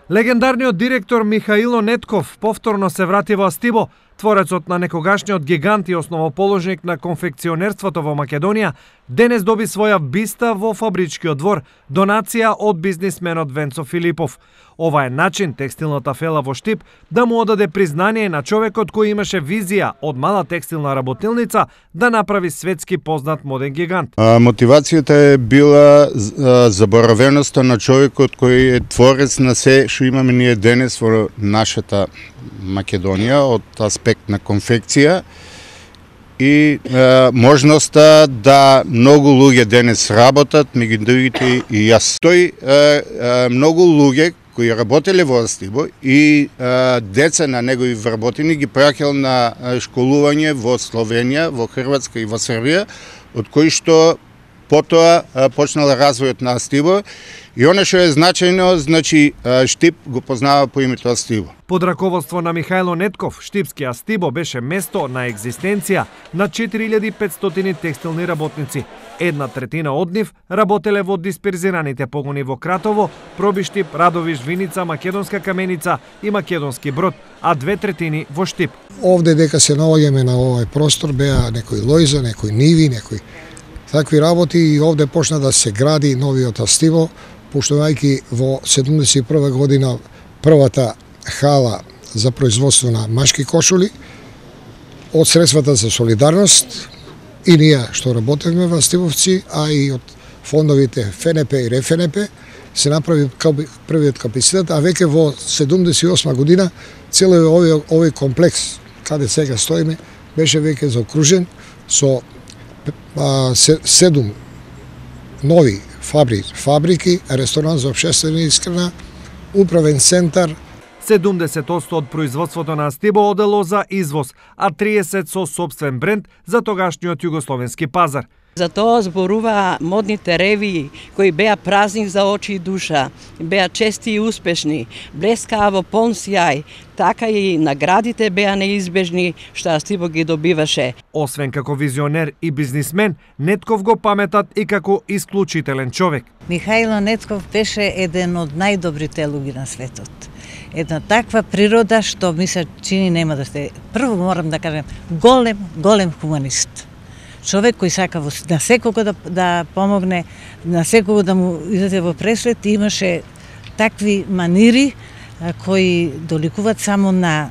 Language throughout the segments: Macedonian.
Легендарниот директор Михаило Нетков повторно се врати во Астибо. Творецот на некогашниот гигант и основоположник на конфекционерството во Македонија денес доби своја биста во фабричкиот двор, донација од бизнисменот Венцо Филипов. Ова е начин текстилната фела во Штип да му одаде признание на човекот кој имаше визија од мала текстилна работилница да направи светски познат моден гигант. Мотивацијата е била заборавеноста на човекот кој е творец на се што имаме ние денес во нашата Македонија од аспект на конфекција и можноста да многу луѓе денес работат, меѓу другите и јас. Тој многу луѓе кои работеле во Астибо и деца на негови вработени ги праќал на школување во Словенија, во Хрватска и во Србија, од кои што потоа почнал развојот на Астибо и оно што е значајно, значи Штип го познава по името Астибо. Под раководство на Михаило Нетков, Штипски Астибо беше место на екзистенција на 4500 текстилни работници. 1/3 од нив работеле во дисперзираните погони во Кратово, Пробиштип, Радовиш, Виница, Македонска Каменица и Македонски Брод, а 2/3 во Штип. Овде дека се наоѓаме на овој простор беа некои лојза, некои ниви, некои такви работи и овде почна да се гради новиот Астибо, пуштувајќи во 71 година првата хала за производство на машки кошули од средствата за солидарност и ние што работевме во Астибовци, а и од фондовите ФНП и РФНП се направи првиот капацитет, а веќе во 78 година целиот овој комплекс каде сега стоиме беше веќе заокружен со 7 нови фабрики, ресторан за општествена исхрана, управен центар. 70% од производството на Астибо одело за извоз, а 30% со сопствен бренд за тогашниот југословенски пазар. За тоа зборува модните ревии кои беа празник за очи и душа, беа чести и успешни, блескаа во полн сјај, така и наградите беа неизбежни што Астибо ги добиваше. Освен како визионер и бизнисмен, Нетков го паметат и како исклучителен човек. Михаило Нетков беше еден од најдобрите луѓе на светот. Една таква природа што ми се чини нема да сте. Прво морам да кажем, голем хуманист. Човек кој сака на секого да помогне, на секого да му излезе во пресвет, имаше такви манири кои доликуваат само на,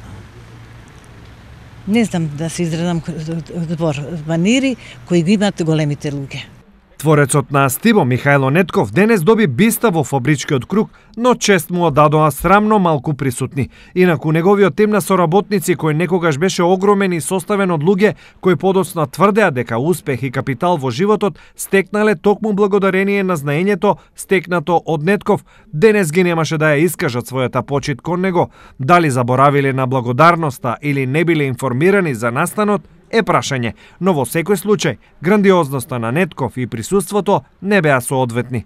не знам да се изредам збор, манири кои ги имаат големите луѓе. Творецот на Астибо, Михаило Нетков, денес доби биста во фабричкиот круг, но чест му одадоа срамно малку присутни. Инаку неговиот тим на соработници, кој некогаш беше огромен и составен од луѓе кои подоцна тврдеа дека успех и капитал во животот стекнале токму благодарение на знаењето стекнато од Нетков, денес ги немаше да ја искажат својата почит кон него. Дали заборавиле на благодарноста или не биле информирани за настанот, е прашање, но во секој случај, грандиозноста на Нетков и присуството не беа соодветни.